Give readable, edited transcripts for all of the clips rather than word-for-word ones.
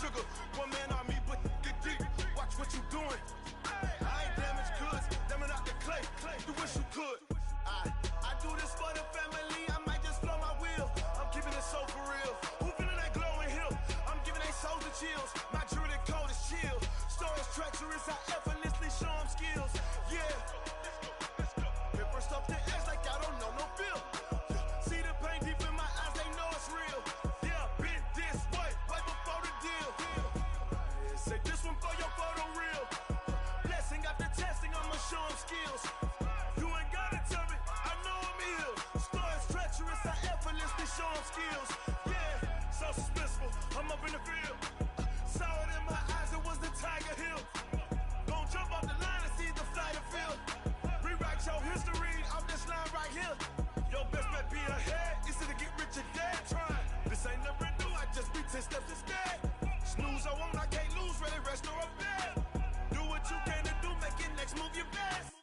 sugar. One man army, but get deep. Watch what you doing. I ain't damaged goods, damn it out the clay. You wish you could. I do this for the family. I might just blow my wheel. I'm keeping it so for real. Who feeling that glowing hill? I'm giving they souls the chills. My jewelry cold is chill. Stories treacherous, I effortlessly show them skills. Yeah. Paper stuff the edge like I don't know no feel. See the pain deep in my eyes, they know it's real. Yeah, been this way, right before the deal. Say this one for your photo real. Blessing after testing, I'ma show them skills. You ain't gotta tell me, I know I'm ill. Stories treacherous, I effortlessly show them skills. Yeah, so suspenseful, I'm up in the field. Saw it in my eyes, it was the Tiger Hill. Gon' jump off the line and see the flight of field. Rewrite your history off this line right here. Your best bet be ahead, easy to get rich or dead trying. This ain't never new, I just be 10 steps instead. Snooze I won't, I can't lose, ready, rest or a bed. Do what you can to do, make it next move your best.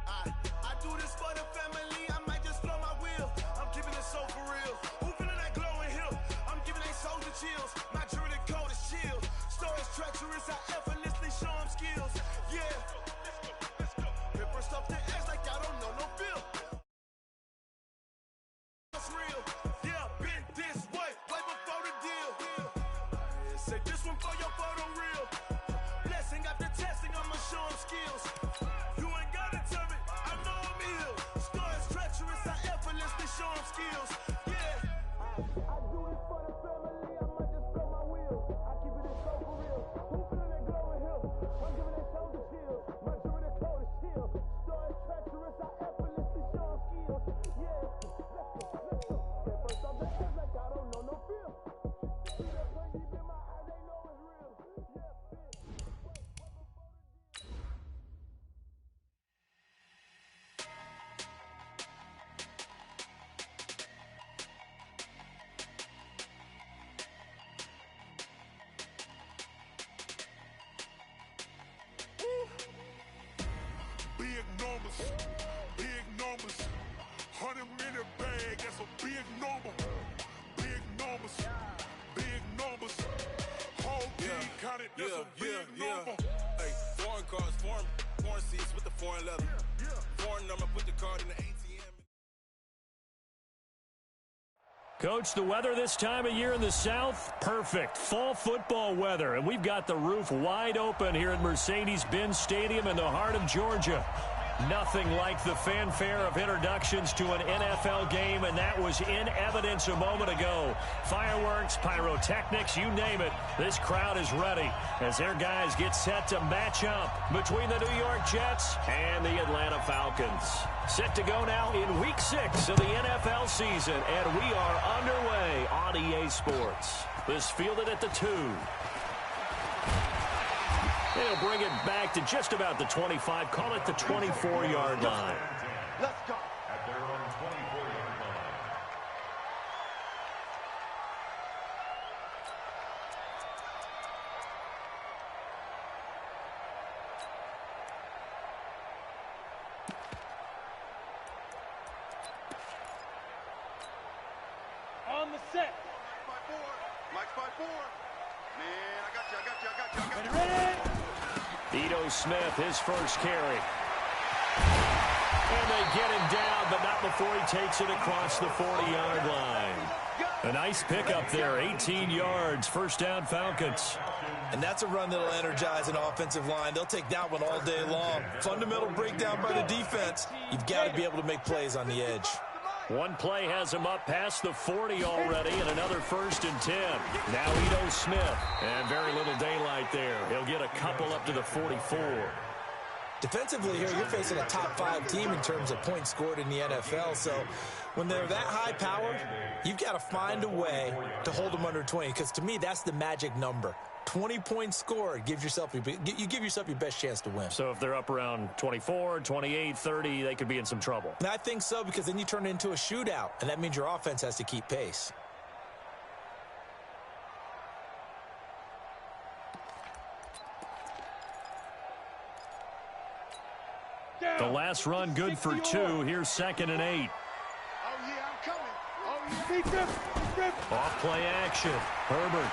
I do this for the family, I might just blow my wheel. I'm keeping it so for real. Who feeling that glowing hill? I'm giving they souls the chills. My jewelry cold is chill. Stories treacherous, I effortlessly show them skills. Yeah. Paper stuff the edge like I don't know no feel. It's real. Yeah, been this way, way before the deal. Say this one for your photo real. Blessing after testing, I'ma show them skills. You ain't gotta tell me, I know I'm ill. Stories treacherous, I effortlessly show them skills. Yeah. I do it for the family, I might just blow my wheel. I keep it so for real. Who feeling that glowing hill? I'm giving they souls the chills. My jewelry cold is chill. Stories treacherous, I effortlessly show them skills. Yeah. Let's go. First off the edge like I don't know no feel. See that pain deep in my eyes, they know it's real. Yeah, big numbers, big numbers. 100-minute bag, that's a big number. Big numbers, big numbers. Whole team counted, that's a big number. Hey, foreign cars, foreign seats with the foreign leather. Foreign number, put the card in the ATM. Coach, the weather this time of year in the South, perfect. Fall football weather, and we've got the roof wide open here at Mercedes-Benz Stadium in the heart of Georgia. Nothing like the fanfare of introductions to an NFL game, and that was in evidence a moment ago. Fireworks, pyrotechnics, you name it. This crowd is ready as their guys get set to match up between the New York Jets and the Atlanta Falcons. Set to go now in Week 6 of the NFL season, and we are underway on EA Sports. This fielded at the 2. They'll bring it back to just about the 25, call it the 24-yard line. let's go. At their own 24-yard line. On the set. Mike's by four. Man, I got you. Ready? Ito Smith, his first carry. And they get him down, but not before he takes it across the 40-yard line. A nice pickup there, 18 yards, first down Falcons. And that's a run that'll energize an offensive line. They'll take that one all day long. Fundamental breakdown by the defense. You've got to be able to make plays on the edge. One play has him up past the 40 already, and another 1st and 10. Now Ito Smith, and very little daylight there. He'll get a couple up to the 44. Defensively here, you're facing a top-5 team in terms of points scored in the NFL. So when they're that high-powered, you've got to find a way to hold them under 20, because to me, that's the magic number. 20 points scored, you give yourself your best chance to win. So if they're up around 24, 28, 30, they could be in some trouble. And I think so, because then you turn it into a shootout, and that means your offense has to keep pace. The last run good for 2. Here's 2nd and 8. Oh, yeah, I'm coming. Oh, yeah. Off play action. Herbert.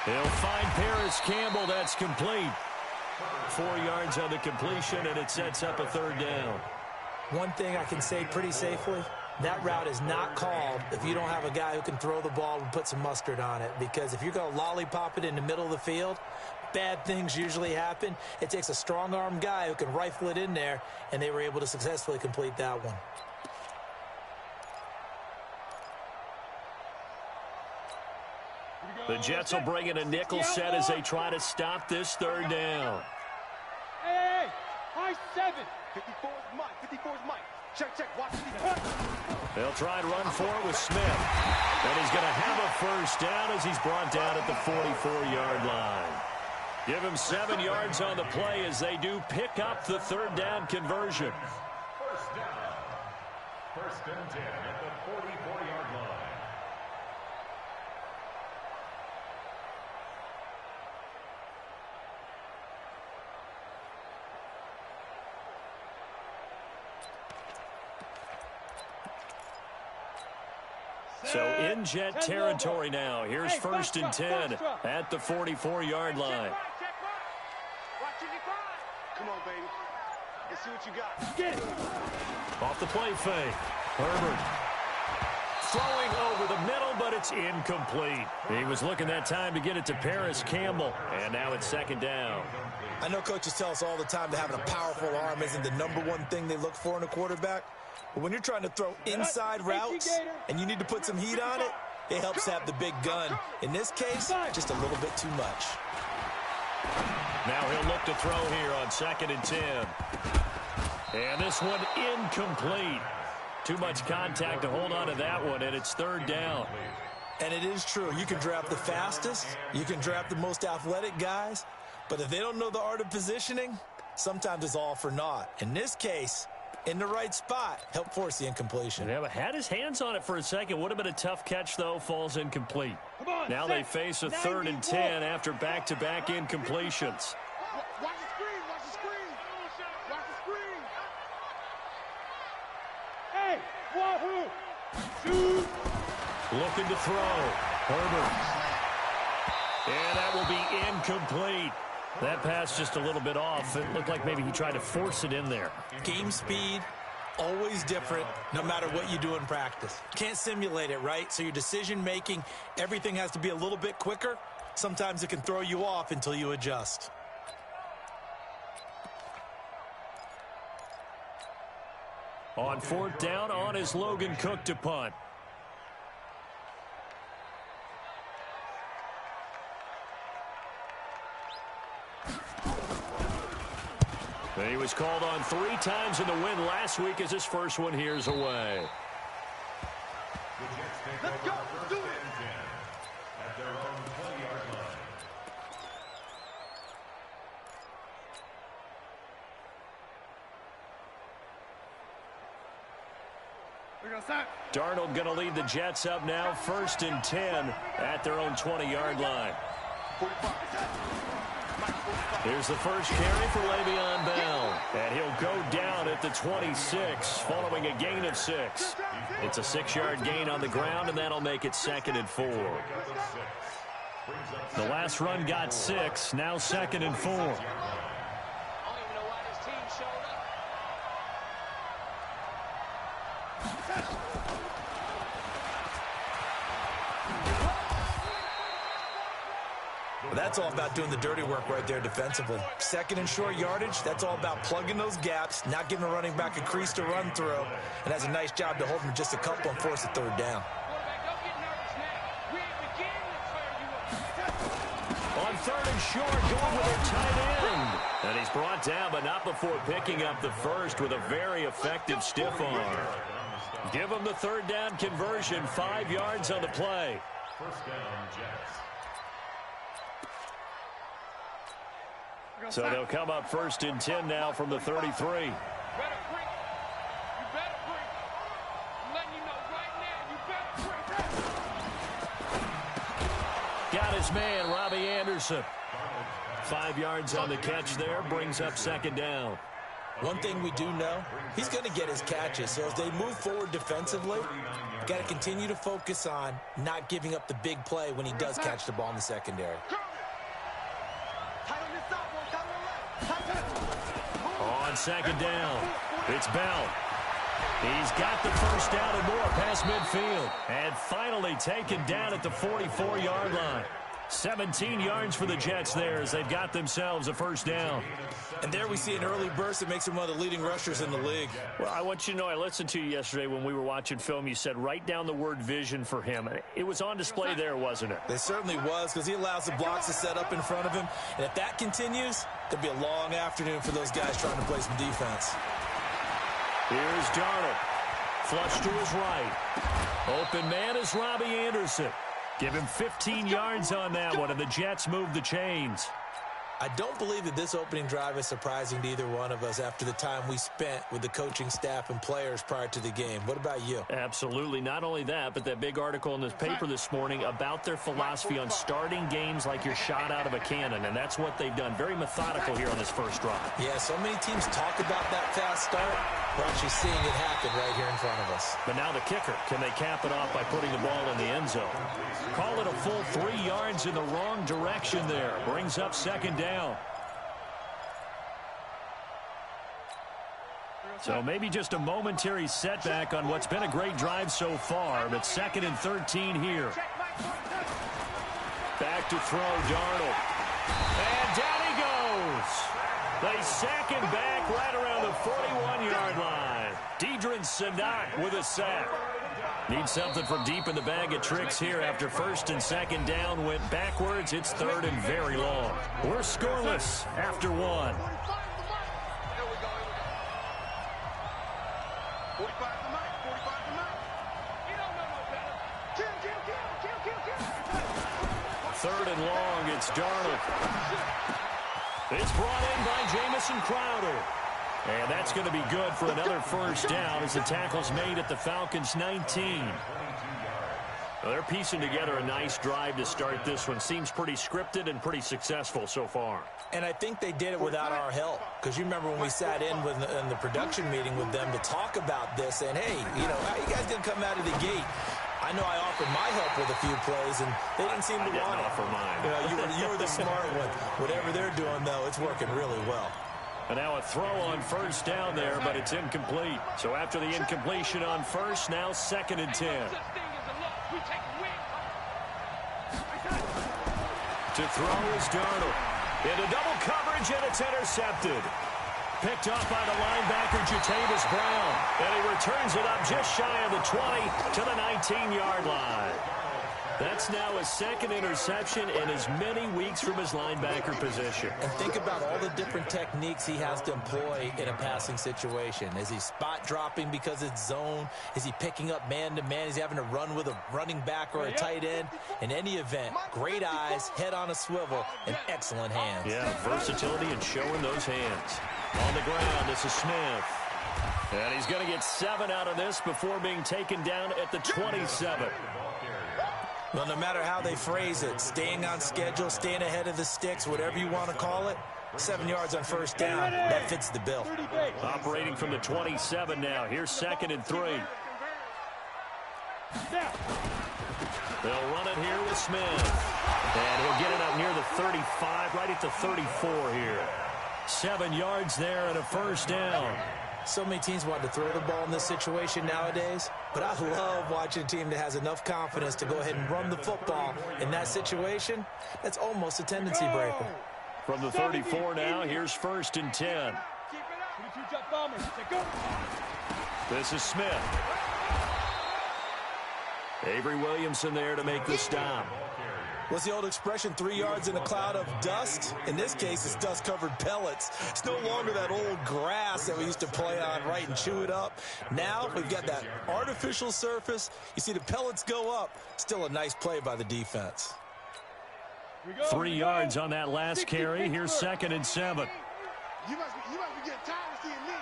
He'll find Paris Campbell. That's complete. 4 yards on the completion, and it sets up a third down. One thing I can say pretty safely, that route is not called if you don't have a guy who can throw the ball and put some mustard on it. Because if you're going to lollipop it in the middle of the field, bad things usually happen. It takes a strong-arm guy who can rifle it in there, and they were able to successfully complete that one. The Jets will bring in a nickel set as they try to stop this third down. Hey, high 7. 54's Mike. 54's Mike. Check. Watch these. They'll try and run for it with Smith. And he's going to have a first down as he's brought down at the 44-yard line. Give him 7 yards on the play as they do pick up the third down conversion. First down. First and 10 at the 44-yard line. So in Jet territory now. Here's first and 10 at the 44-yard line. Come on, baby. Let's see what you got. Get it. Off the play fake. Herbert throwing over the middle, but it's incomplete. He was looking that time to get it to Paris Campbell, and now it's second down. I know coaches tell us all the time that having a powerful arm isn't the #1 thing they look for in a quarterback. But when you're trying to throw inside routes and you need to put some heat on it, it helps have the big gun. In this case, just a little bit too much. Now he'll look to throw here on second and 10. And this one incomplete. Too much contact to hold on to that one, and it's third down. And it is true. You can draft the fastest. You can draft the most athletic guys. But if they don't know the art of positioning, sometimes it's all for naught. In this case, in the right spot, help force the incompletion. Yeah, but had his hands on it for a second. Would have been a tough catch, though. Falls incomplete. Now they face a third and 10 after back-to-back incompletions. Watch the screen. Watch the screen. Watch the screen. Hey, wahoo. Shoot. Looking to throw. Herbert. And that will be incomplete. That pass just a little bit off. It looked like maybe he tried to force it in there. Game speed, always different, no matter what you do in practice. Can't simulate it, right? So your decision-making, everything has to be a little bit quicker. Sometimes it can throw you off until you adjust. On fourth down, on is Logan Cook to punt. He was called on 3 times in the win last week as his first one here's away. Let's go. Do it. At their own 20-yard line. We're going to start. Darnold going to lead the Jets up now, first and 10 at their own 20-yard line. Here's the first carry for Le'Veon Bell, and he'll go down at the 26 following a gain of 6. It's a 6-yard gain on the ground, and that'll make it second and 4. The last run got 6, now second and 4. That's all about doing the dirty work right there defensively. Second and short yardage, that's all about plugging those gaps, not giving a running back a crease to run through, and has a nice job to hold him just a couple and force a third down. On third and short, going with a tight end. And he's brought down, but not before picking up the first with a very effective stiff arm. Give him the third down conversion, 5 yards on the play. First down, Jets. So they'll come up first and 10 now from the 33. Got his man, Robbie Anderson. 5 yards on the catch there, brings up second down. One thing we do know, he's going to get his catches. So as they move forward defensively, got to continue to focus on not giving up the big play when he does catch the ball in the secondary. On second down, it's Bell. He's got the first down and more past midfield. And finally taken down at the 44-yard line. 17 yards for the Jets there as they've got themselves a first down. And there we see an early burst that makes him one of the leading rushers in the league. Well, I want you to know, I listened to you yesterday when we were watching film. You said write down the word vision for him. It was on display there, wasn't it? It certainly was, because he allows the blocks to set up in front of him. And if that continues, it'll be a long afternoon for those guys trying to play some defense. Here's Darnold. Flush to his right. Open man is Robbie Anderson. Give him 15 yards on that one, and the Jets move the chains. I don't believe that this opening drive is surprising to either one of us after the time we spent with the coaching staff and players prior to the game. What about you? Absolutely. Not only that, but that big article in this paper this morning about their philosophy on starting games like you're shot out of a cannon, and that's what they've done. Very methodical here on this first drive. Yeah, so many teams talk about that fast start. We're actually seeing it happen right here in front of us. But now the kicker. Can they cap it off by putting the ball in the end zone? Call it a full 3 yards in the wrong direction there. Brings up second down. So maybe just a momentary setback on what's been a great drive so far, but 2nd and 13 here. Back to throw, Darnold. And down he goes. They sack him back right around the 41-yard line. Deidrin Sadat with a sack. Need something from deep in the bag of tricks here after 1st and 2nd down went backwards. It's 3rd and very long. We're scoreless after 1. 3rd and long, it's Darnold. It's brought in by Jamison Crowder. And that's going to be good for another first down as the tackle's made at the Falcons' 19. Well, they're piecing together a nice drive to start this one. Seems pretty scripted and pretty successful so far. And I think they did it without our help. Because you remember when we sat in the production meeting with them to talk about this, and hey, you know, how you guys going to come out of the gate? I know I offered my help with a few plays, and they didn't seem to want it. Offer mine. You know, you were the smart one. Whatever they're doing, though, it's working really well. And now a throw on first down there, but it's incomplete. So after the incompletion on first, now 2nd and 10. To throw is Darnold. Into double coverage, and it's intercepted. Picked off by the linebacker, Jatavis Brown. And he returns it up just shy of the 20 to the 19-yard line. That's now his 2nd interception in as many weeks from his linebacker position. And think about all the different techniques he has to employ in a passing situation. Is he spot dropping because it's zone? Is he picking up man-to-man? Is he having to run with a running back or a tight end? In any event, great eyes, head on a swivel, and excellent hands. Yeah, versatility and showing those hands. On the ground, this is Smith. And he's going to get 7 out of this before being taken down at the 27. Well, no matter how they phrase it, staying on schedule, staying ahead of the sticks, whatever you want to call it, 7 yards on first down, that fits the bill. Operating from the 27 now. Here's 2nd and 3. They'll run it here with Smith. And he'll get it up near the 35, right at the 34 here. 7 yards there and a first down. So many teams want to throw the ball in this situation nowadays, but I love watching a team that has enough confidence to go ahead and run the football in that situation. That's almost a tendency breaker. From the 34 now, here's 1st and 10. This is Smith. Avery Williamson there to make the stop. What's the old expression, 3 yards in a cloud of dust? In this case, it's dust-covered pellets. It's no longer that old grass that we used to play on, right, and chew it up. Now we've got that artificial surface. You see the pellets go up. Still a nice play by the defense. 3 yards on that last carry. Here's 2nd and 7. You must be getting tired of seeing me.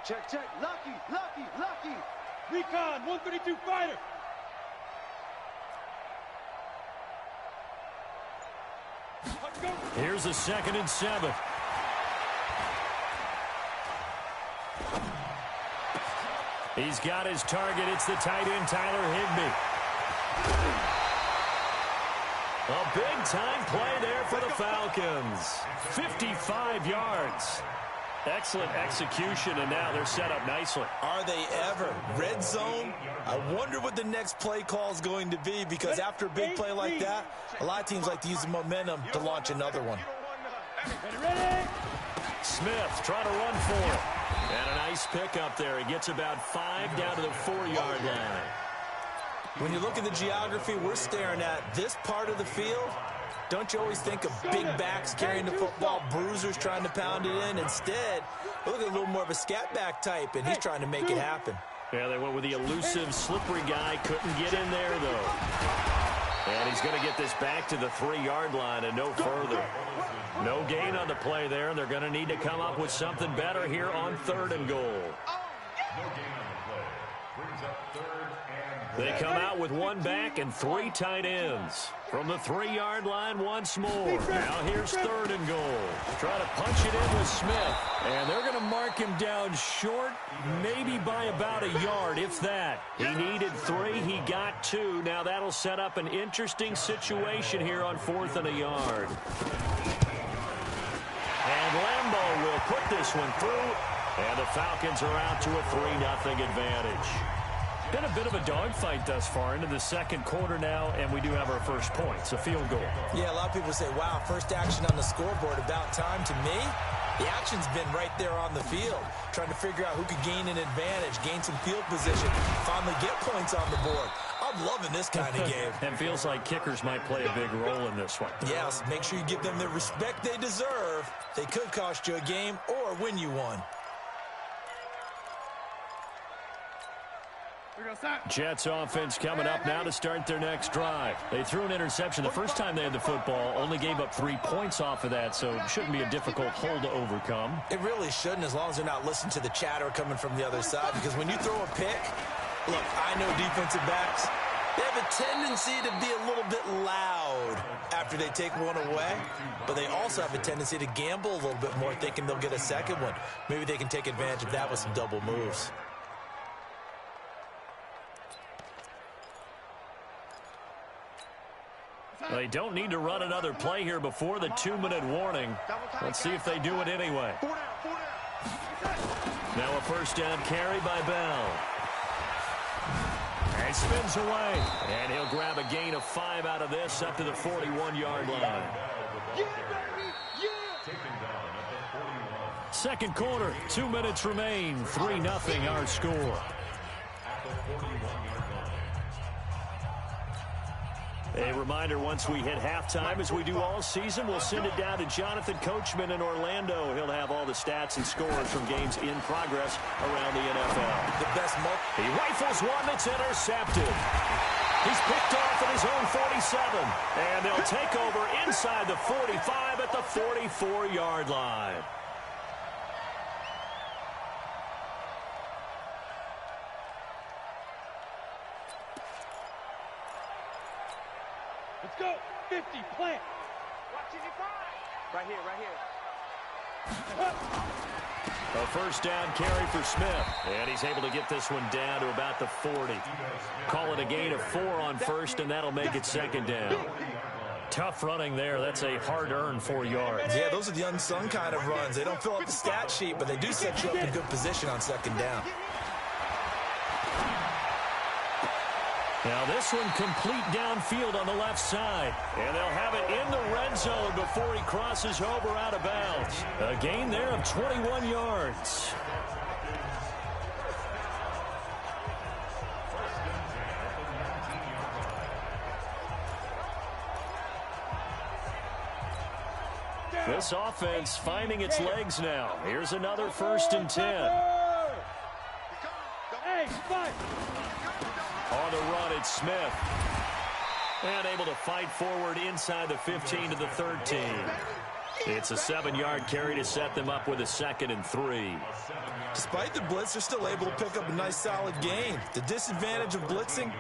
Check. Lucky. Recon, 132 fighter. Here's the 2nd and 7. He's got his target. It's the tight end, Tyler Higbee. A big-time play there for the Falcons. 55 yards. Excellent execution, and now they're set up nicely. Are they ever? Red zone? I wonder what the next play call is going to be, because after a big play like that, a lot of teams like to use the momentum to launch another one. Smith trying to run for it. And a nice pick up there. He gets about 5 down to the 4-yard line. When you look at the geography we're staring at, this part of the field, don't you always think of big backs carrying the football, bruisers trying to pound it in? Instead, look at a little more of a scat back type, and he's trying to make it happen. Yeah, they went with the elusive, slippery guy. Couldn't get in there, though. And he's going to get this back to the 3-yard line and no further. No gain on the play there, and they're going to need to come up with something better here on 3rd and goal. No gain on the play. Brings up 3rd and They come out with 1 back and 3 tight ends. From the 3-yard line once more. Now here's 3rd and goal. Try to punch it in with Smith. And they're going to mark him down short, maybe by about a yard, if that. He needed 3. He got 2. Now that'll set up an interesting situation here on 4th and a yard. And Lambeau will put this one through. And the Falcons are out to a 3-0 advantage. Been a bit of a dogfight thus far into the 2nd quarter now, and we do have our first point. It's a field goal. Yeah, a lot of people say, wow, first action on the scoreboard, about time. To me, the action's been right there on the field, trying to figure out who could gain an advantage, gain some field position, finally get points on the board. I'm loving this kind of game. And feels like kickers might play a big role in this one. Yes, make sure you give them the respect they deserve. They could cost you a game or win you one. Jets offense coming up now to start their next drive. They threw an interception the first time they had the football, only gave up 3 points off of that, so it shouldn't be a difficult hole to overcome. It really shouldn't, as long as they're not listening to the chatter coming from the other side, because when you throw a pick, look, I know defensive backs, they have a tendency to be a little bit loud after they take one away, but they also have a tendency to gamble a little bit more, thinking they'll get a second one. Maybe they can take advantage of that with some double moves. They don't need to run another play here before the 2-minute warning. Let's see if they do it anyway. Now a first down carry by Bell. And spins away. And he'll grab a gain of 5 out of this up to the 41-yard line. Second quarter, 2 minutes remain. 3-0 our score. A reminder, once we hit halftime, as we do all season, we'll send it down to Jonathan Coachman in Orlando. He'll have all the stats and scores from games in progress around the NFL. The best He rifles one that's intercepted. He's picked off at his own 47. And they'll take over inside the 45 at the 44-yard line. Let's go. 50, plant. Right here, right here. A first down carry for Smith. And he's able to get this one down to about the 40. Call it a gain of 4 on first, and that'll make it second down. Tough running there. That's a hard-earned 4 yards. Yeah, those are the unsung kind of runs. They don't fill up the stat sheet, but they do set you up in good position on second down. Now this one complete downfield on the left side. And they'll have it in the red zone before he crosses over out of bounds. A gain there of 21 yards. This offense finding its legs now. Here's another 1st and 10. Hey, fight. On the run, it's Smith. And able to fight forward inside the 15 to the 13. It's a 7-yard carry to set them up with a 2nd and 3. Despite the blitz, they're still able to pick up a nice solid gain. The disadvantage of blitzing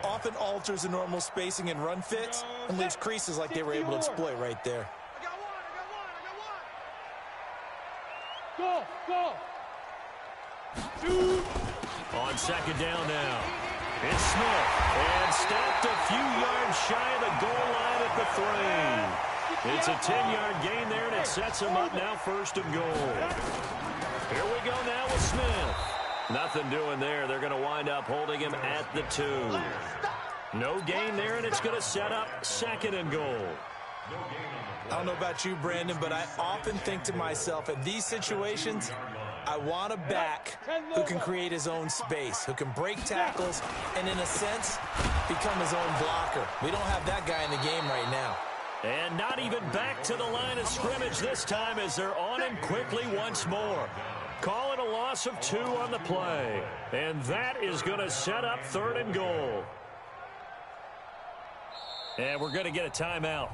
often alters the normal spacing and run fits and leaves creases like they were able to exploit right there. Go, go. 2. On second down now, it's Smith. And stopped a few yards shy of the goal line at the 3. It's a 10-yard gain there, and it sets him up now 1st and goal. Here we go now with Smith. Nothing doing there. They're going to wind up holding him at the 2. No gain there, and it's going to set up 2nd and goal. I don't know about you, Brandon, but I often think to myself, in these situations, I want a back who can create his own space, who can break tackles, and in a sense, become his own blocker. We don't have that guy in the game right now. And not even back to the line of scrimmage this time as they're on him quickly once more. Call it a loss of 2 on the play. And that is going to set up 3rd and goal. And we're going to get a timeout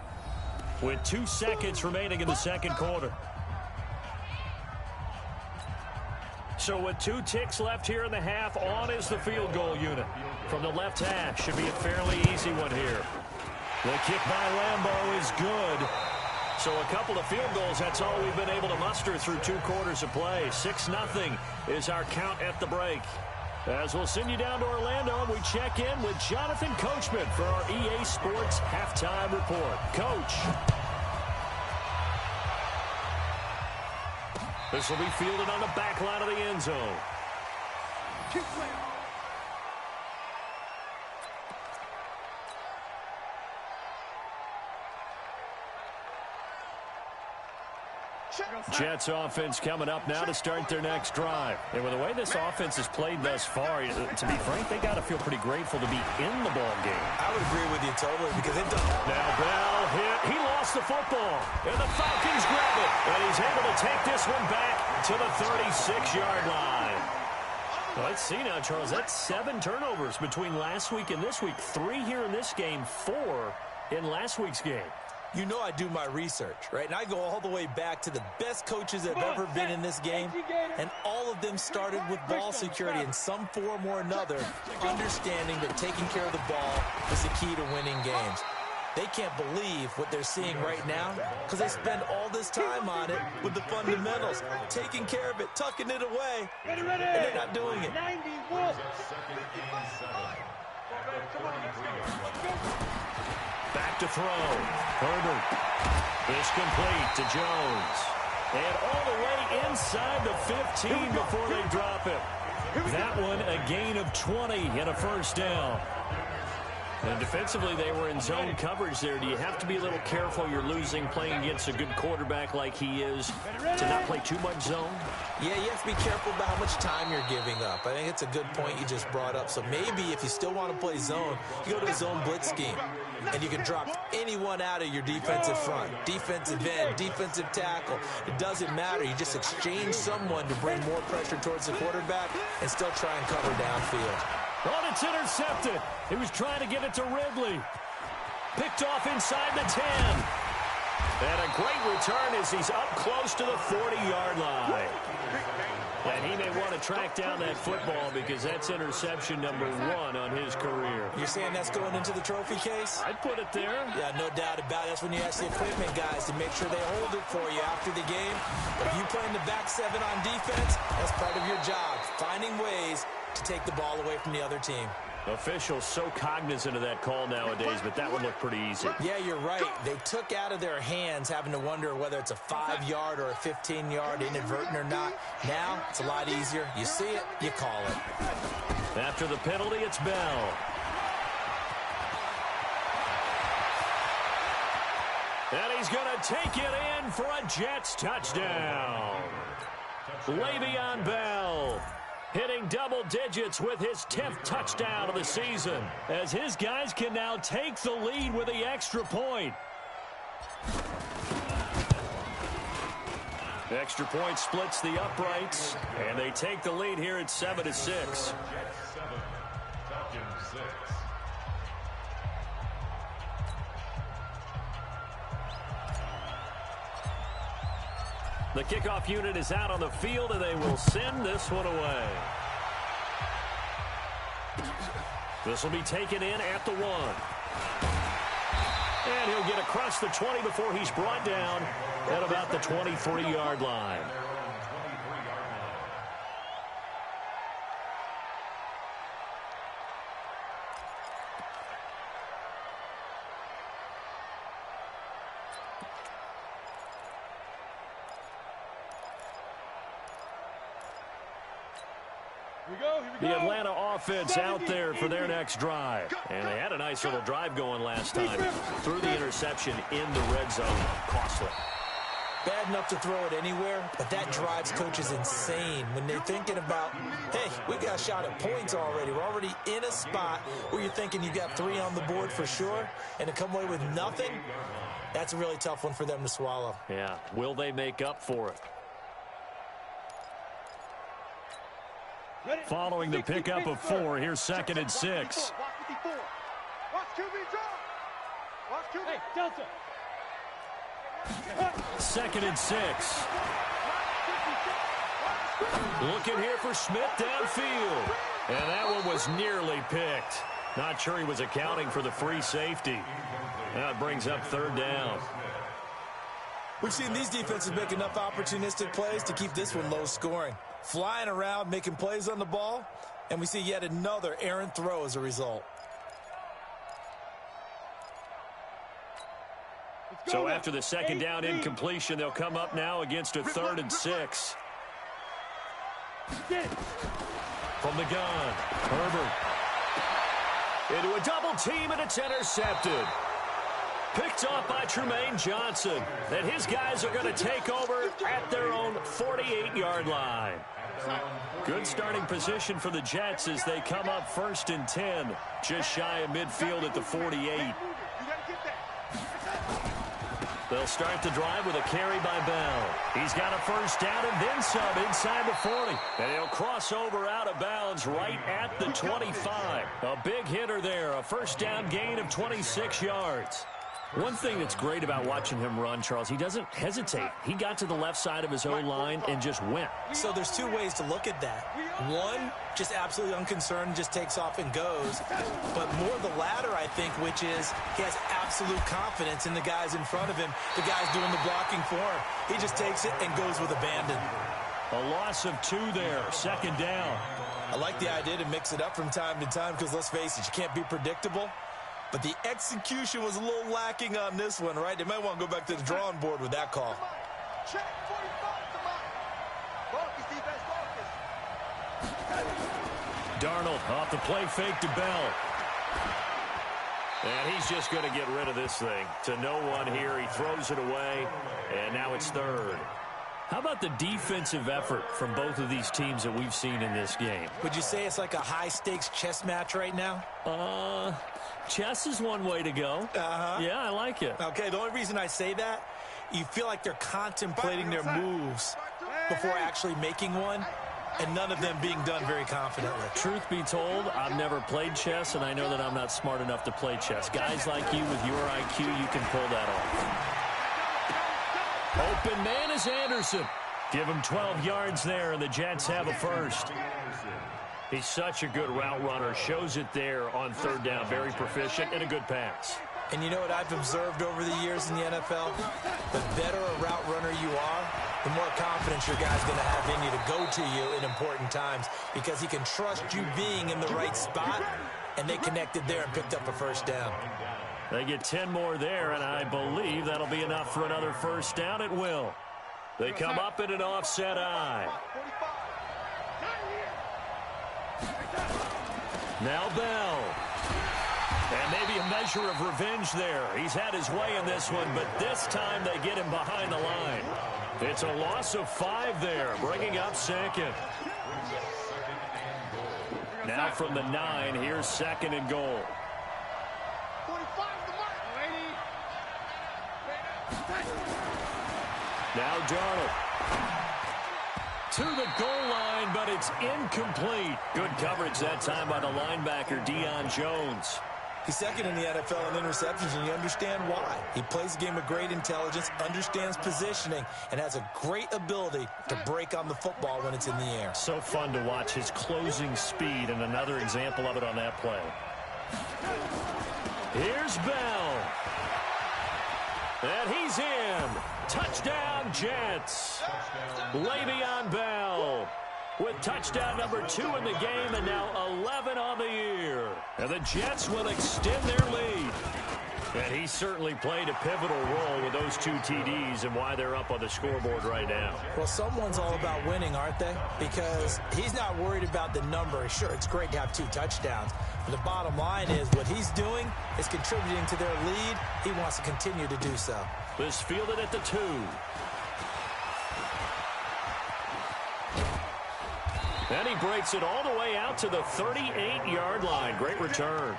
with 2 seconds remaining in the 2nd quarter. So with 2 ticks left here in the half, on is the field goal unit. From the left hash, should be a fairly easy one here. The kick by Lambeau is good. So a couple of field goals, that's all we've been able to muster through 2 quarters of play. 6-0 is our count at the break. As we'll send you down to Orlando, and we check in with Jonathan Coachman for our EA Sports Halftime Report. Coach. This will be fielded on the back line of the end zone. Jets offense coming up now to start their next drive. And with the way this offense has played thus far, to be frank, they got to feel pretty grateful to be in the ball game. I would agree with you totally because they've done. Now Bell hit. He lost the football. And the Falcons grab it. And he's able to take this one back to the 36-yard line. Well, let's see now, Charles. That's 7 turnovers between last week and this week. 3 here in this game, 4 in last week's game. You know I do my research, right? And I go all the way back to the best coaches that have ever been in this game, and all of them started with ball security in some form or another, understanding that taking care of the ball is the key to winning games. They can't believe what they're seeing right now because they spend all this time on it with the fundamentals, taking care of it, tucking it away, and they're not doing it. Back to throw. Herbert is complete to Jones. And all the way inside the 15 before they drop it. That one a gain of 20 and a 1st down. And defensively, they were in zone coverage there. Do you have to be a little careful? You're losing playing against a good quarterback like he is to not play too much zone? Yeah, you have to be careful about how much time you're giving up. I think it's a good point you just brought up. So maybe if you still want to play zone, you go to a zone blitz scheme. And you can drop anyone out of your defensive front. Defensive end, defensive tackle. It doesn't matter. You just exchange someone to bring more pressure towards the quarterback and still try and cover downfield. Oh, it's intercepted. He was trying to get it to Ridley. Picked off inside the 10. And a great return as he's up close to the 40-yard line. And he may want to track down that football because that's interception number 1 on his career. You're saying that's going into the trophy case? I'd put it there. Yeah, no doubt about it. That's when you ask the equipment guys to make sure they hold it for you after the game. If you play in the back 7 on defense, that's part of your job, finding ways to take the ball away from the other team. Officials so cognizant of that call nowadays, but that would look pretty easy. Yeah, you're right. They took out of their hands having to wonder whether it's a 5-yard or a 15-yard inadvertent or not. Now, it's a lot easier. You see it, you call it. After the penalty, it's Bell. And he's going to take it in for a Jets touchdown. Le'Veon Bell hitting double digits with his 10th touchdown of the season as his guys can now take the lead with the extra point. Extra point splits the uprights, and they take the lead here at 7-6. Jets 7, Falcons 6. The kickoff unit is out on the field, and they will send this one away. This will be taken in at the 1. And he'll get across the 20 before he's brought down at about the 23-yard line. The Atlanta offense out there for their next drive. And they had a nice little drive going last time. Threw the interception in the red zone. Costly. Bad enough to throw it anywhere, but that drives coaches insane when they're thinking about, hey, we got a shot at points already. We're already in a spot where you're thinking you got 3 on the board for sure, and to come away with nothing, that's a really tough one for them to swallow. Yeah, will they make up for it? Following the pickup of 4, here's 2nd and 6. Watch QB drop. Watch QB. Hey, Delta. 2nd and 6. Looking here for Smith downfield. And that one was nearly picked. Not sure he was accounting for the free safety. That brings up 3rd down. We've seen these defenses make enough opportunistic plays to keep this one low scoring. Flying around, making plays on the ball, and we see yet another errant throw as a result. So after the 2nd down incompletion, they'll come up now against a 3rd and 6. From the gun, Herbert. Into a double team, and it's intercepted. Picked off by Tremaine Johnson. And his guys are going to take over at their own 48-yard line. Good starting position for the Jets as they come up 1st and 10. Just shy of midfield at the 48. They'll start the drive with a carry by Bell. He's got a 1st down and then some inside the 40. And he'll cross over out of bounds right at the 25. A big hitter there, a 1st down gain of 26 yards. One thing that's great about watching him run, Charles, he doesn't hesitate. He got to the left side of his O-line and just went. So there's 2 ways to look at that. One, just absolutely unconcerned, just takes off and goes. But more the latter, I think, which is he has absolute confidence in the guys in front of him, the guys doing the blocking for him. He just takes it and goes with abandon. A loss of 2 there, 2nd down. I like the idea to mix it up from time to time because, let's face it, you can't be predictable. But the execution was a little lacking on this one, right? They might want to go back to the drawing board with that call. Check 45 to Mike. Focus, defense, focus. Darnold off the play fake to Bell. And he's just going to get rid of this thing. To no one here. He throws it away. And now it's 3rd. How about the defensive effort from both of these teams that we've seen in this game? Would you say it's like a high-stakes chess match right now? Chess is one way to go. Yeah, I like it. Okay, the only reason I say that, you feel like they're contemplating their moves before actually making one, and none of them being done very confidently. Truth be told, I've never played chess, and I know that I'm not smart enough to play chess. Guys like you with your IQ, you can pull that off. Open man is Anderson. Give him 12 yards there, and the Jets have a 1st. He's such a good route runner. Shows it there on 3rd down. Very proficient and a good pass. And you know what I've observed over the years in the NFL? The better a route runner you are, the more confidence your guy's going to have in you to go to you in important times because he can trust you being in the right spot, and they connected there and picked up a 1st down. They get 10 more there, and I believe that'll be enough for another 1st down. It will. They come up in an offset eye. Now Bell. And maybe a measure of revenge there. He's had his way in this one, but this time they get him behind the line. It's a loss of 5 there, bringing up 2nd. Now from the 9, here's 2nd and goal. 45 to Mike. Now Darnold. To the goal line, but it's incomplete. Good coverage that time by the linebacker, Deion Jones. He's 2nd in the NFL in interceptions, and you understand why. He plays the game with great intelligence, understands positioning, and has a great ability to break on the football when it's in the air. So fun to watch his closing speed, and another example of it on that play. Here's Bell. And he's in. Touchdown, Jets. Le'Veon Bell with touchdown number 2 in the game, and now 11 on the year. And the Jets will extend their lead. And he certainly played a pivotal role with those 2 TDs and why they're up on the scoreboard right now. Well, someone's all about winning, aren't they? Because he's not worried about the number. Sure, it's great to have 2 touchdowns. But the bottom line is what he's doing is contributing to their lead. He wants to continue to do so. This fielded at the 2. And he breaks it all the way out to the 38-yard line. Great return.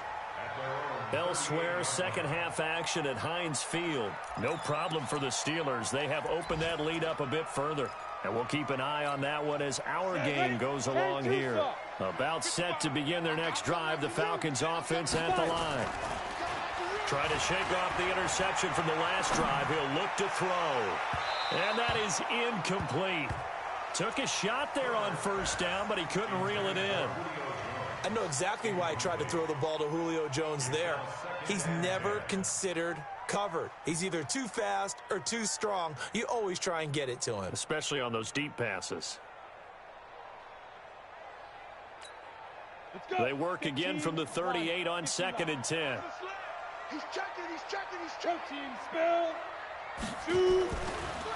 Elsewhere, second half action at Heinz Field. No problem for the Steelers. They have opened that lead up a bit further. And we'll keep an eye on that one as our game goes along here. About set to begin their next drive, the Falcons offense at the line. Trying to shake off the interception from the last drive. He'll look to throw. And that is incomplete. Took a shot there on first down, but he couldn't reel it in. I know exactly why he tried to throw the ball to Julio Jones there. He's never considered covered. He's either too fast or too strong. You always try and get it to him. Especially on those deep passes. They work again from the 38 on 2nd and 10. He's checking. Team spell. 2.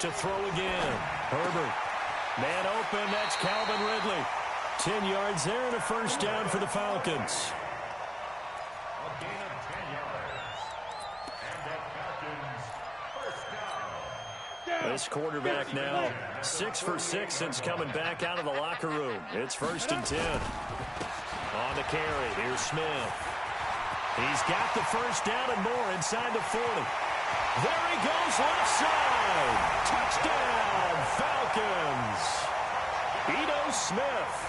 To throw again. Herbert. Man open, that's Calvin Ridley. 10 yards there and a first down for the Falcons. A gain of 10 yards. And the Falcons, first down. This quarterback now 6 for 6 since coming back out of the locker room. It's 1st and 10. On the carry, here's Smith. He's got the first down and more inside the 40. There he goes, left side. Touchdown, Falcons. Ito Smith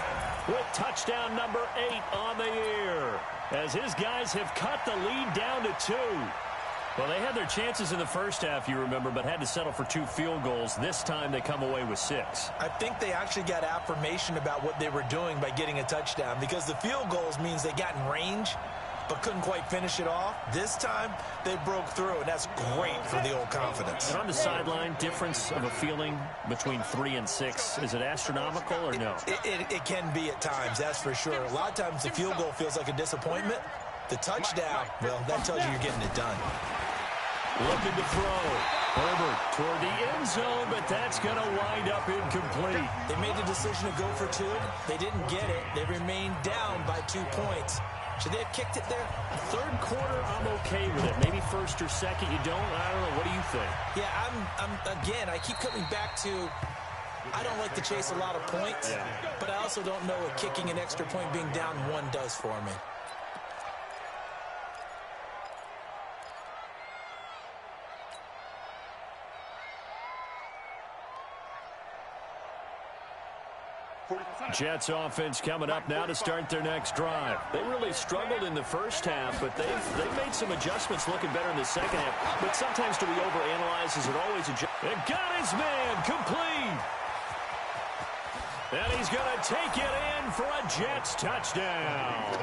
with touchdown number 8 on the year, as his guys have cut the lead down to 2. Well, they had their chances in the first half, you remember, but had to settle for 2 field goals. This time they come away with 6. I think they actually got affirmation about what they were doing by getting a touchdown, because the field goals means they got in range but couldn't quite finish it off. This time, they broke through, and that's great for the old confidence. And on the sideline, difference of a feeling between 3 and 6, is it astronomical or no? It can be at times, that's for sure. A lot of times the field goal feels like a disappointment. The touchdown, well, that tells you you're getting it done. Looking to throw. Herbert toward the end zone, but that's going to wind up incomplete. They made the decision to go for 2. They didn't get it. They remained down by 2 points. Should they have kicked it there? Third quarter, I'm okay with it. Maybe first or second, you don't. I don't know. What do you think? Yeah, again, I keep coming back to, I don't like to chase a lot of points, but I also don't know what kicking an extra point being down 1 does for me. Jets offense coming up now to start their next drive. They really struggled in the first half, but they've made some adjustments looking better in the second half. But sometimes do we overanalyze? Is it always a job? And got his man complete. And he's going to take it in for a Jets touchdown.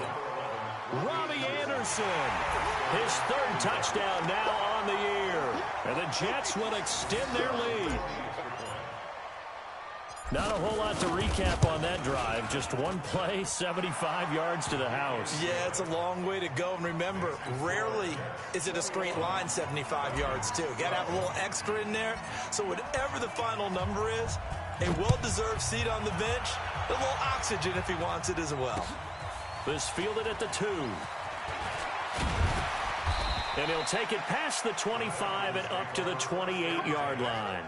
Robbie Anderson, his 3rd touchdown now on the year. And the Jets will extend their lead. Not a whole lot to recap on that drive. Just one play, 75 yards to the house. Yeah, it's a long way to go. And remember, rarely is it a straight line 75 yards, too. Got to have a little extra in there. So whatever the final number is, a well-deserved seat on the bench, a little oxygen if he wants it as well. This fielded at the 2. And he'll take it past the 25 and up to the 28-yard line.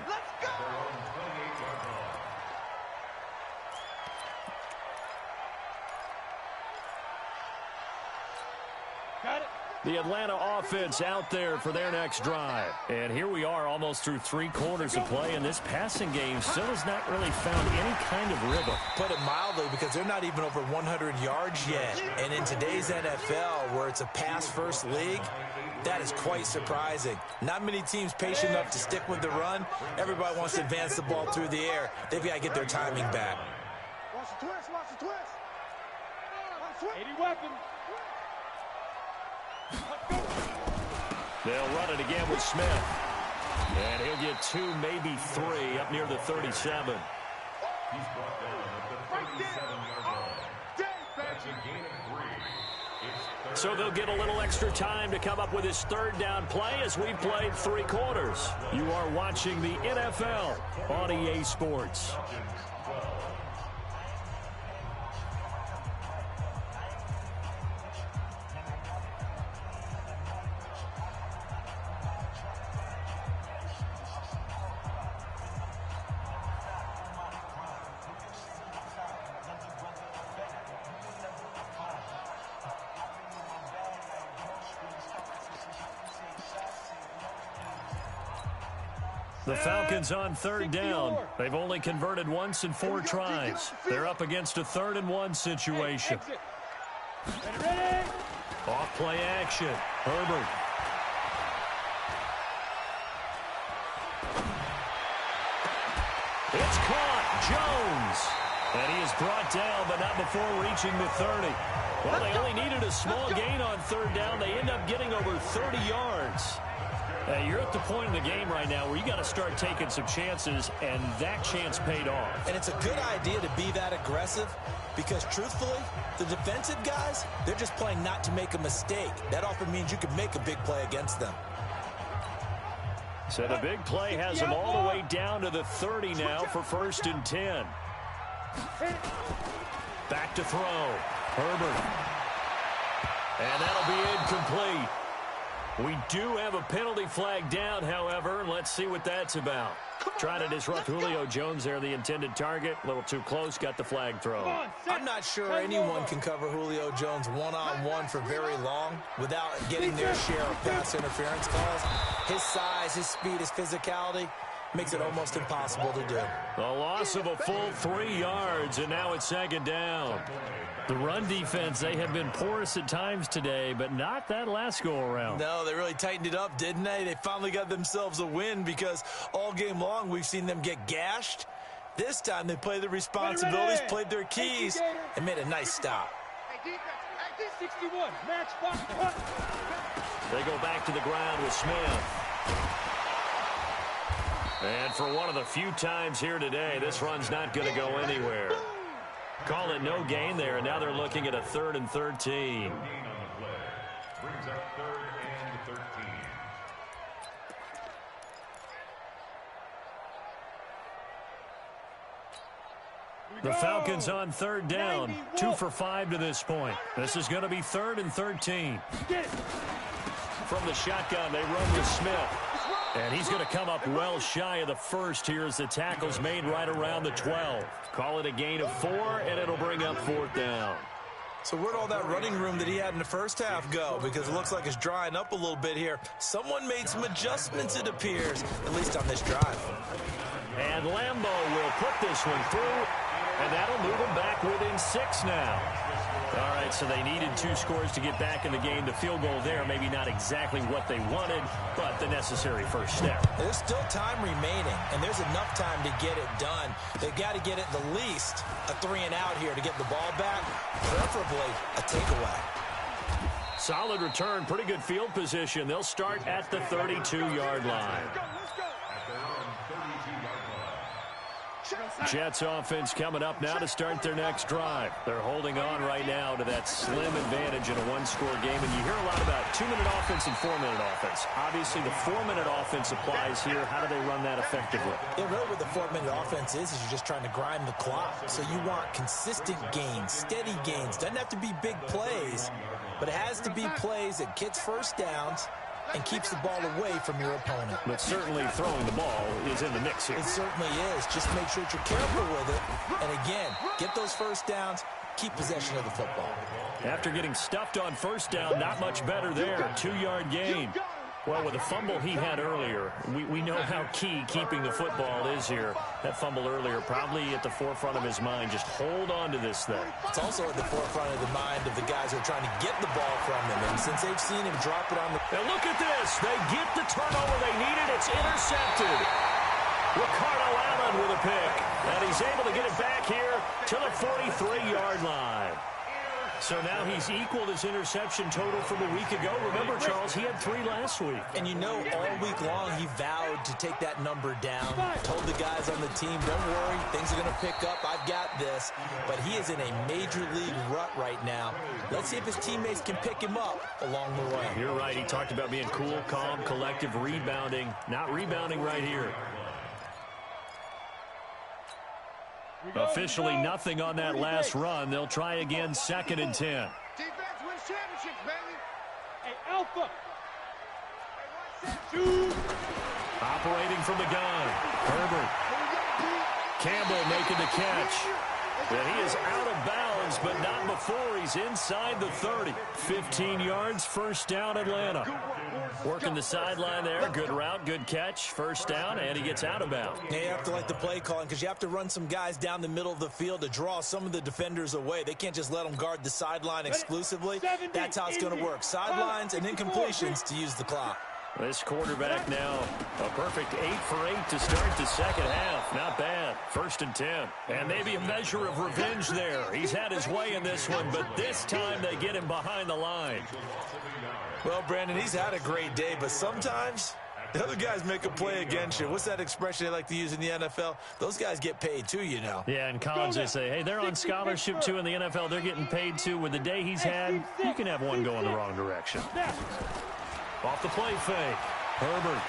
The Atlanta offense out there for their next drive. And here we are almost through 3 quarters of play, and this passing game still has not really found any kind of rhythm. Put it mildly, because they're not even over 100 yards yet. And in today's NFL, where it's a pass-first league, that is quite surprising. Not many teams patient enough to stick with the run. Everybody wants to advance the ball through the air. They've got to get their timing back. Watch the twist, watch the twist. 80 weapon. They'll run it again with Smith. And he'll get 2, maybe 3, up near the 37. He's brought down at the 37-yard line. That's a gain of 3. So they'll get a little extra time to come up with his third down play as we've played 3 quarters. You are watching the NFL on EA Sports. The Falcons on third down. They've only converted once in 4 tries. They're up against a 3rd and 1 situation. Off play action. Herbert. It's caught. Jones. And he is brought down, but not before reaching the 30. Well, they only needed a small gain on 3rd down. They end up getting over 30 yards. You're at the point in the game right now where you got to start taking some chances, and that chance paid off. And it's a good idea to be that aggressive because, truthfully, the defensive guys, they're just playing not to make a mistake. That often means you can make a big play against them. So the big play has them all the way down to the 30 now for 1st and 10. Back to throw. Herbert. And that'll be incomplete. We do have a penalty flag down, however, and let's see what that's about. Trying to disrupt Julio Jones there, the intended target. A little too close, got the flag thrown. I'm not sure anyone can cover Julio Jones one-on-one for very long without getting their share of pass interference calls. His size, his speed, his physicality makes it almost impossible to do. A loss of a full 3 yards, and now it's 2nd down. The run defense, they have been porous at times today, but not that last go-around. No, they really tightened it up, didn't they? They finally got themselves a win because all game long we've seen them get gashed. This time they played the responsibilities, played their keys, and made a nice stop. 61, match box. They go back to the ground with Smith. And for one of the few times here today, this run's not going to go anywhere. Call it no gain there, and now they're looking at a 3rd and 13. Brings up 3rd and 13. The Falcons on 3rd down, 2 for 5 to this point. This is going to be 3rd and 13. From the shotgun, they run with Smith. And he's going to come up well shy of the 1st here as the tackle's made right around the 12. Call it a gain of 4, and it'll bring up 4th down. So where'd all that running room that he had in the first half go? Because it looks like it's drying up a little bit here. Someone made some adjustments, it appears, at least on this drive. And Lambeau will put this one through, and that'll move them back within 6 now. All right, so they needed 2 scores to get back in the game. The field goal there, maybe not exactly what they wanted, but the necessary first step. There's still time remaining, and there's enough time to get it done. They've got to get at the least a 3-and-out here to get the ball back, preferably a takeaway. Solid return, pretty good field position. They'll start at the 32-yard line. Jets offense coming up now to start their next drive. They're holding on right now to that slim advantage in a 1-score game. And you hear a lot about 2-minute offense and 4-minute offense. Obviously, the 4-minute offense applies here. How do they run that effectively? Yeah, really what the 4-minute offense is you're just trying to grind the clock. So you want consistent gains, steady gains. Doesn't have to be big plays, but it has to be plays that gets first downs and keeps the ball away from your opponent. But certainly throwing the ball is in the mix here. It certainly is. Just make sure that you're careful with it. And again, get those first downs, keep possession of the football. After getting stuffed on first down, not much better there. 2-yard gain. Well, with the fumble he had earlier, we know how key keeping the football is here. That fumble earlier probably at the forefront of his mind. Just hold on to this thing. It's also at the forefront of the mind of the guys who are trying to get the ball from him. And since they've seen him drop it on the... Now look at this. They get the turnover they needed. It's intercepted. Ricardo Allen with a pick. And he's able to get it back here to the 43-yard line. So now he's equaled his interception total from a week ago. Remember, Charles, he had 3 last week. And you know, all week long, he vowed to take that number down. Told the guys on the team, don't worry, things are going to pick up. I've got this. But he is in a major league rut right now. Let's see if his teammates can pick him up along the way. You're right. He talked about being cool, calm, collective, rebounding. Not rebounding right here. Officially nothing on that last run. They'll try again, 2nd and 10. Defense wins championships, baby. Hey, Alpha. Operating from the gun. Herbert. Campbell making the catch. And he is out of bounds, but not before he's inside the 30. 15 yards, first down, Atlanta. Working the sideline there. Good route, good catch. First down, and he gets out of bounds. Yeah, you have to like the play calling because you have to run some guys down the middle of the field to draw some of the defenders away. They can't just let them guard the sideline exclusively. That's how it's going to work. Sidelines and incompletions to use the clock. This quarterback now, a perfect 8 for 8 to start the second half. Not bad. 1st and 10. And maybe a measure of revenge there. He's had his way in this one, but this time they get him behind the line. Well, Brandon, he's had a great day, but sometimes the other guys make a play against you. What's that expression they like to use in the NFL? Those guys get paid too, you know. Yeah, in college they say, hey, they're on scholarship too. In the NFL, they're getting paid too. With the day he's had, you can have one go in the wrong direction. Off the play fake. Herbert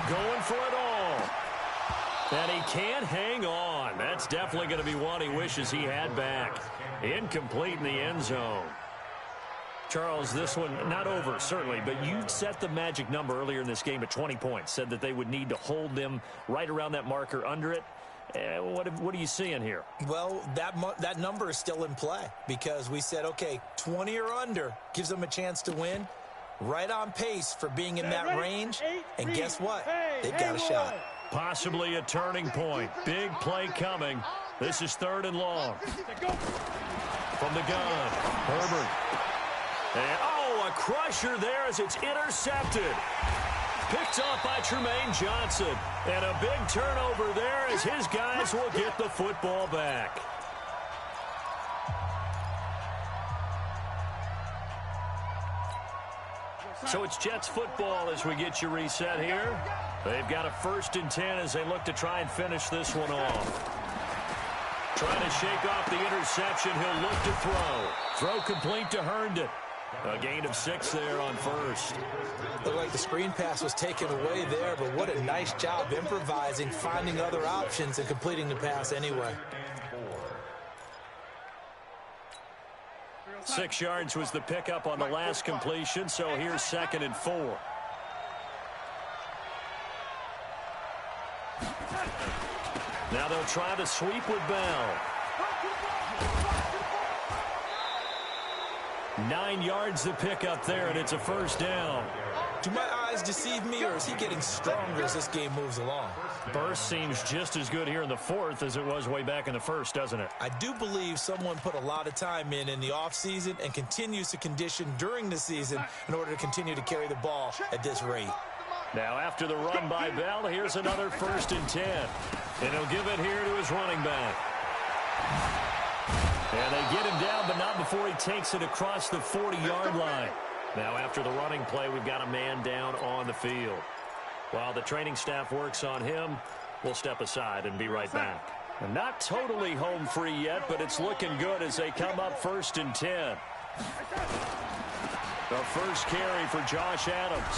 going for it all. And he can't hang on. That's definitely going to be one he wishes he had back. Incomplete in the end zone. Charles, this one not over, certainly, but you set the magic number earlier in this game at 20 points. Said that they would need to hold them right around that marker under it. What are you seeing here? Well, that number is still in play because we said, okay, 20 or under gives them a chance to win. Right on pace for being in that range. And guess what? They've got a shot. Possibly a turning point. Big play coming. This is 3rd and long. From the gun, Herbert. And, a crusher there as it's intercepted. Picked off by Tremaine Johnson. And a big turnover there as his guys will get the football back. So it's Jets football as we get you reset here. They've got a 1st and 10 as they look to try and finish this one off. Trying to shake off the interception. He'll look to throw. Throw complete to Herndon. A gain of 6 there on 1st. Looked like the screen pass was taken away there, but what a nice job improvising, finding other options, and completing the pass anyway. 6 yards was the pickup on the last completion, so here's 2nd and 4. Now they'll try to sweep with Bell. 9 yards the pickup there, and it's a 1st down. Do my eyes deceive me, or is he getting stronger as this game moves along? Burst seems just as good here in the 4th as it was way back in the 1st, doesn't it? I do believe someone put a lot of time in the offseason and continues to condition during the season in order to continue to carry the ball at this rate. Now after the run by Bell, here's another 1st and 10. And he'll give it here to his running back. And they get him down, but not before he takes it across the 40-yard line. Now after the running play, we've got a man down on the field. While the training staff works on him, we'll step aside and be right back. And not totally home free yet, but it's looking good as they come up 1st and 10. The first carry for Josh Adams.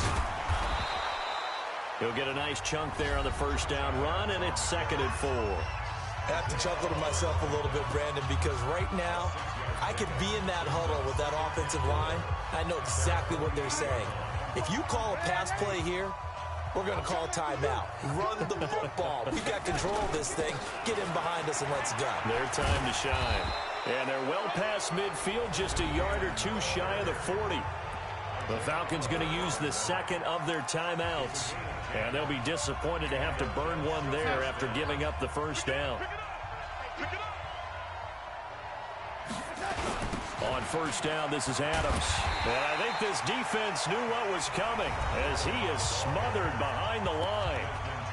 He'll get a nice chunk there on the 1st down run, and it's 2nd and 4. I have to chuckle to myself a little bit, Brandon, because right now I could be in that huddle with that offensive line. I know exactly what they're saying. If you call a pass play here, we're going to call timeout. Run the football. We've got control of this thing. Get in behind us and let's go. Their time to shine. And they're well past midfield, just a yard or two shy of the 40. The Falcons going to use the 2nd of their timeouts. And they'll be disappointed to have to burn one there after giving up the 1st down. On 1st down, this is Adams. And I think this defense knew what was coming as he is smothered behind the line.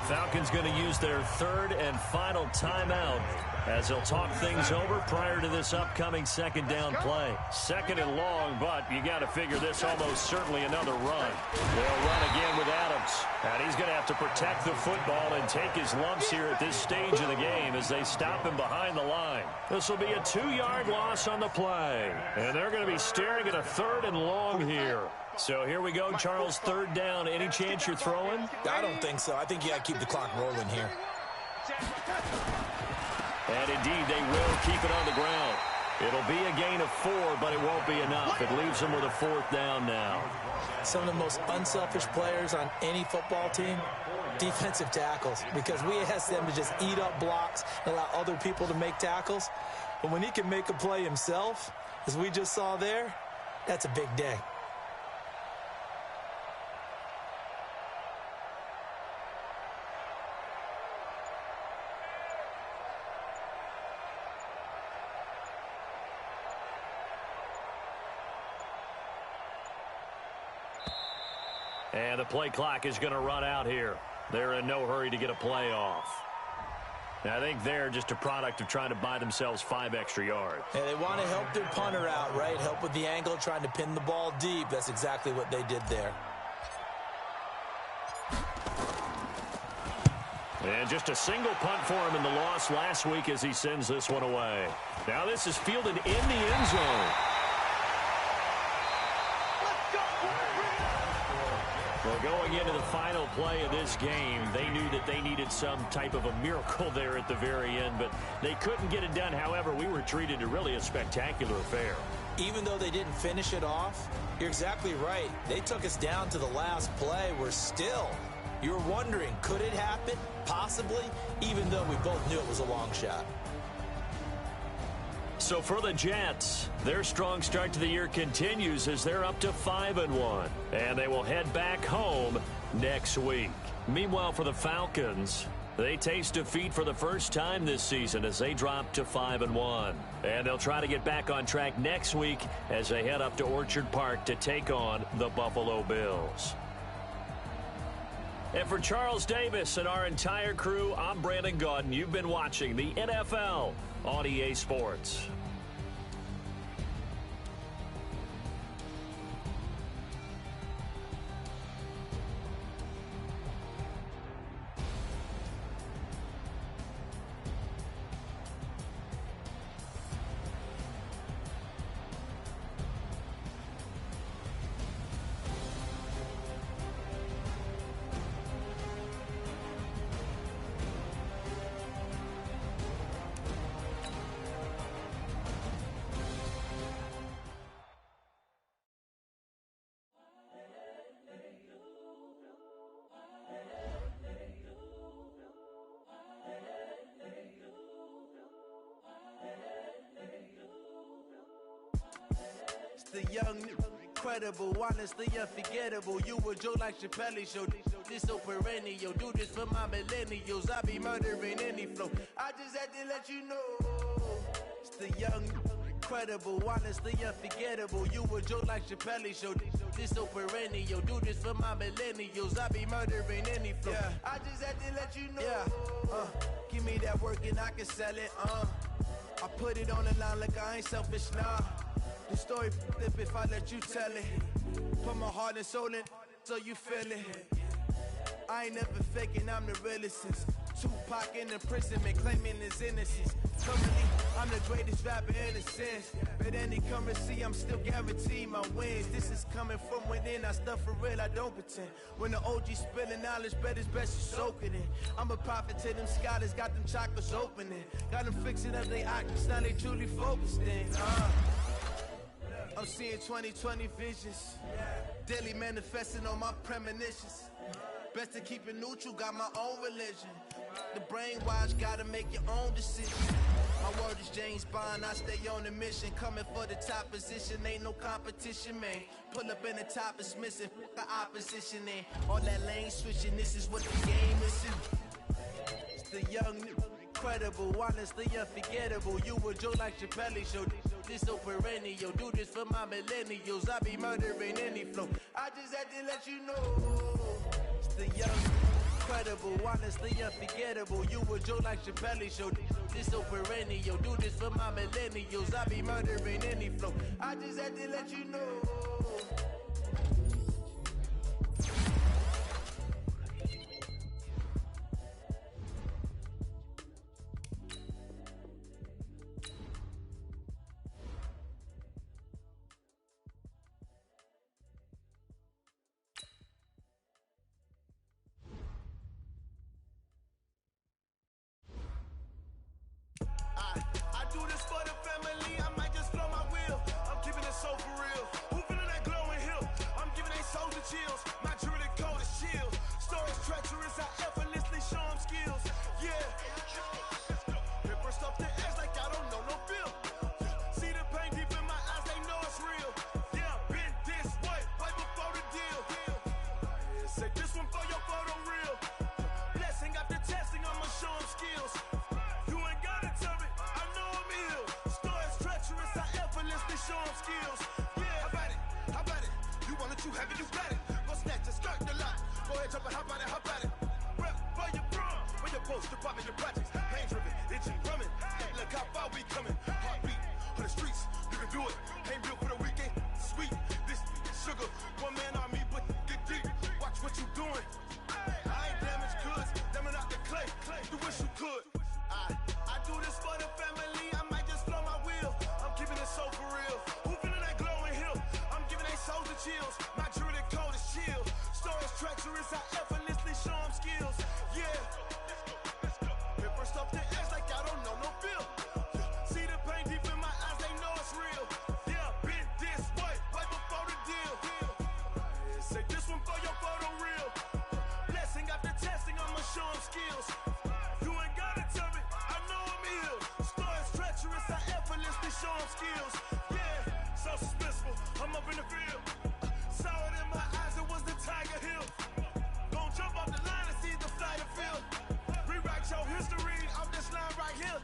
Falcons going to use their third and final timeout as they'll talk things over prior to this upcoming second down play. Second and long, but you got to figure this almost certainly another run. They'll run again with Adams, and he's going to have to protect the football and take his lumps here at this stage of the game as they stop him behind the line. This will be a 2-yard loss on the play, and they're going to be staring at a third and long here. So here we go, Charles, third down. Any chance you're throwing? I don't think so. I think you got to keep the clock rolling here. And indeed, they will keep it on the ground. It'll be a gain of 4, but it won't be enough. It leaves them with a fourth down now. Some of the most unselfish players on any football team, defensive tackles, because we ask them to just eat up blocks and allow other people to make tackles. But when he can make a play himself, as we just saw there, that's a big day. And the play clock is going to run out here. They're in no hurry to get a play off. I think they're just a product of trying to buy themselves 5 extra yards. And they want to help their punter out, right? Help with the angle, trying to pin the ball deep. That's exactly what they did there. And just a single punt for him in the loss last week as he sends this one away. Now this is fielded in the end zone. Well, going into the final play of this game, they knew that they needed some type of a miracle there at the very end, but they couldn't get it done. However, we were treated to really a spectacular affair. Even though they didn't finish it off, you're exactly right. They took us down to the last play. We're still, you're wondering, could it happen? Possibly, even though we both knew it was a long shot. So for the Jets, their strong start to the year continues as they're up to 5-1, and they will head back home next week. Meanwhile, for the Falcons, they taste defeat for the first time this season as they drop to 5-1, and they'll try to get back on track next week as they head up to Orchard Park to take on the Buffalo Bills. And for Charles Davis and our entire crew, I'm Brandon Gaudin. You've been watching the NFL on EA Sports. The young, incredible, honestly unforgettable. You a joke like Chappelle Show. This so perennial. Do this for my millennials. I be murdering any flow. I just had to let you know. It's the young, incredible, honestly unforgettable. You a joke like Chappelle Show. This so perennial. Do this for my millennials. I be murdering any flow. Yeah. I just had to let you know. Yeah. Give me that work and I can sell it. I put it on the line like I ain't selfish, nah. The story flip if I let you tell it. Put my heart and soul in so you feel it. I ain't never faking, I'm the realest since Tupac in imprisonment, claiming his innocence. Currently, I'm the greatest rapper in a sense. But any currency, I'm still guaranteed my wins. This is coming from within, I stuff for real, I don't pretend. When the OG spilling knowledge, bet it's best you soak it in. I'm a prophet to them scholars, got them chakras opening. Got them fixing up they octaves, now they truly focused in. I'm seeing 2020 visions, daily manifesting on my premonitions. Best to keep it neutral, got my own religion. The brainwash, gotta make your own decision. My word is James Bond, I stay on a mission. Coming for the top position, ain't no competition, man. Pull up in the top, it's missing, the opposition in. All that lane switching, this is what the game is. It's the young, incredible, honestly unforgettable. You a joke like Chappelle Show. This so perennial. Do this for my millennials. I be murdering any flow. I just had to let you know. It's the young, incredible, honestly unforgettable. You a joke like Chappelle show. This so perennial. Do this for my millennials. I be murdering any flow. I just had to let you know. I do this for the family, I might just blow my wheel. I'm keeping it so for real. Who feeling that glowing hill? I'm giving they souls the chills. My jewelry code is shield. Stories treacherous, I effortlessly show them skills. Yeah. Paper stuff the edge like I don't know no feel. See the pain deep in my eyes, they know it's real. Yeah, been this way, right before the deal. Say this one for your photo real. Blessing after testing, I'ma show them skills. You ain't gotta tell me, I know I'm ill. Stories treacherous, I effortlessly show them skills. Yeah, how about it? How about it? You want it, you have it, you got it. Go snatch it, skirt the lot. Go ahead, jump it, how about it, how about it? Rep for your brum, for your post, department, your projects. Pain driven, itching, drumming. Look how far we coming. Heartbeat on the streets, you can do it. Ain't built for the weekend, sweet. This sugar, one man army, but get deep. Watch what you doing. I ain't damaged goods, damn it out the clay. You wish you could. I do this for the family, I might just blow my wheel. I'm keeping it so for real. Who feeling that glowing hill? I'm giving they souls the chills. My jewelry code is shield. Stories treacherous, I effortlessly show them skills. Yeah. Paper stuff the edge like I don't know no feel. See the pain deep in my eyes, they know it's real. Yeah, been this way, right before the deal. Say this one for your photo real. Blessing after testing, I'ma show them skills. You ain't gotta tell me, I know I'm ill. Stories treacherous, I effortlessly show them skills. Yeah, so suspenseful, I'm up in the field. Saw it in my eyes, it was the Tiger Hill. Gon' jump off the line and see the flight of field. Rewrite your history off this line right here.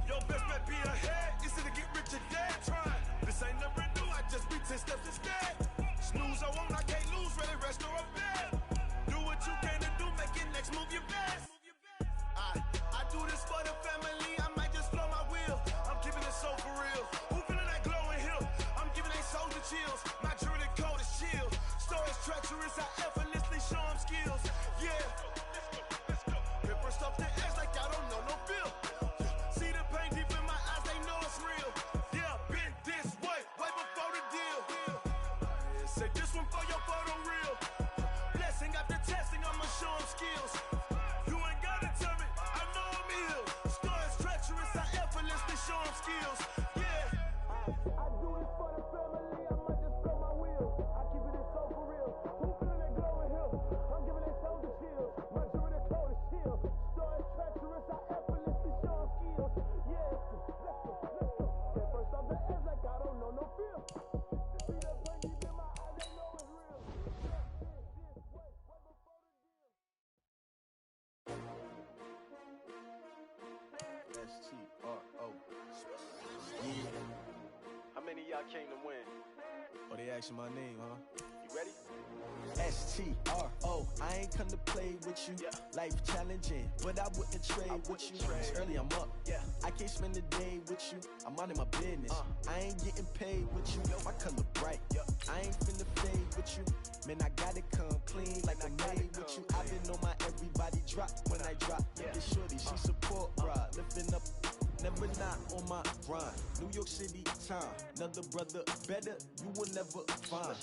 Your best bet be ahead, easy to get rich or dead trying. This ain't never new, I just be 10 steps instead. Snooze I won't, I can't lose, ready, rest or up bed. Do what you can to do, make it next move your best. I do this for the family, I might just blow my wheel. I'm keeping it so for real. Who feeling that glowing hill? I'm giving they souls the chills. My jewelry code is shield. Stories treacherous, I effortlessly show them skills. Yeah. Paper stuff the edge like I don't know no feel. See the pain deep in my eyes, they know it's real. Yeah, been this way, right before the deal. Say this one for your photo real. Blessing after testing, I'ma show them skills. You ain't gotta tell me, I know I'm ill. Stories treacherous, I effortlessly show them skills. Yeah. I do this for the family, I might just blow my wheel. I keep it so for real. Who feeling that glowing hill? I'm giving they souls the chills. My jewelry code is shield. Stories treacherous, I effortlessly show them skills. Yeah, let's go. Get first off the edge like I don't know no feel. See the pain deep in my eyes, they know it's real. This way, right before the deal. S-T-R-O. Yeah. How many of y'all came to win? Oh, they asking my name, huh? You ready? S-T-R-O. I ain't come to play with you. Yeah. Life challenging, but I wouldn't trade with you. It's early, I'm up. Yeah. I can't spend the day with you. I'm minding my business. I ain't getting paid with you. My color bright. Yeah. I ain't finna fade with you. Man, I gotta come clean like I'm made with you. I've been on my everybody drop when I drop. Yeah. This shorty, she support ride. Lifting up, never not on my grind. New York City time. Another brother better, you will never find.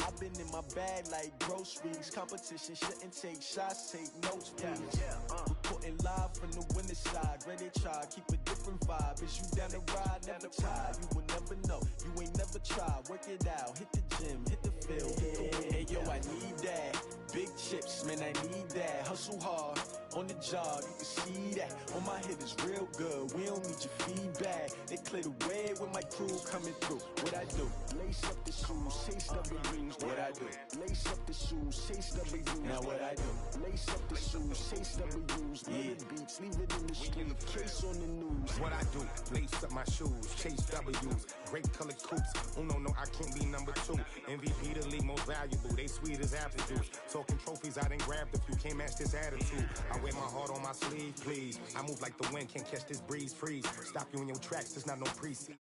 I've been in my bag like groceries. Competition shouldn't take shots, take notes, please. Reporting live from the winning side. Ready to try, keep a different vibe. Is you down the ride, never tired. You will never know, you ain't never tried. Work it out, hit the gym, hit the field. Hey yo, I need that. Big chips, man, I need that. Hustle hard, on the job, you can see that. On my hit is real good, we don't need your feedback. They clear the way with my crew coming through. What I do? Lace up the shoes, chase W's. What I do? Lace up the shoes, chase W's. Now what I do? Lace up the shoes, chase W's. Yeah, beats, leave it in the street, case on the news. What I do? Lace up my shoes, chase W's. Great colored coops. No, I can't be number 2. MVP the league most valuable. They sweet as apple juice. Talking trophies, I done grabbed a few. Can't match this attitude. I wear my heart on my sleeve, please. I move like the wind, can't catch this breeze. Freeze. Stop you in your tracks. There's not no preseason.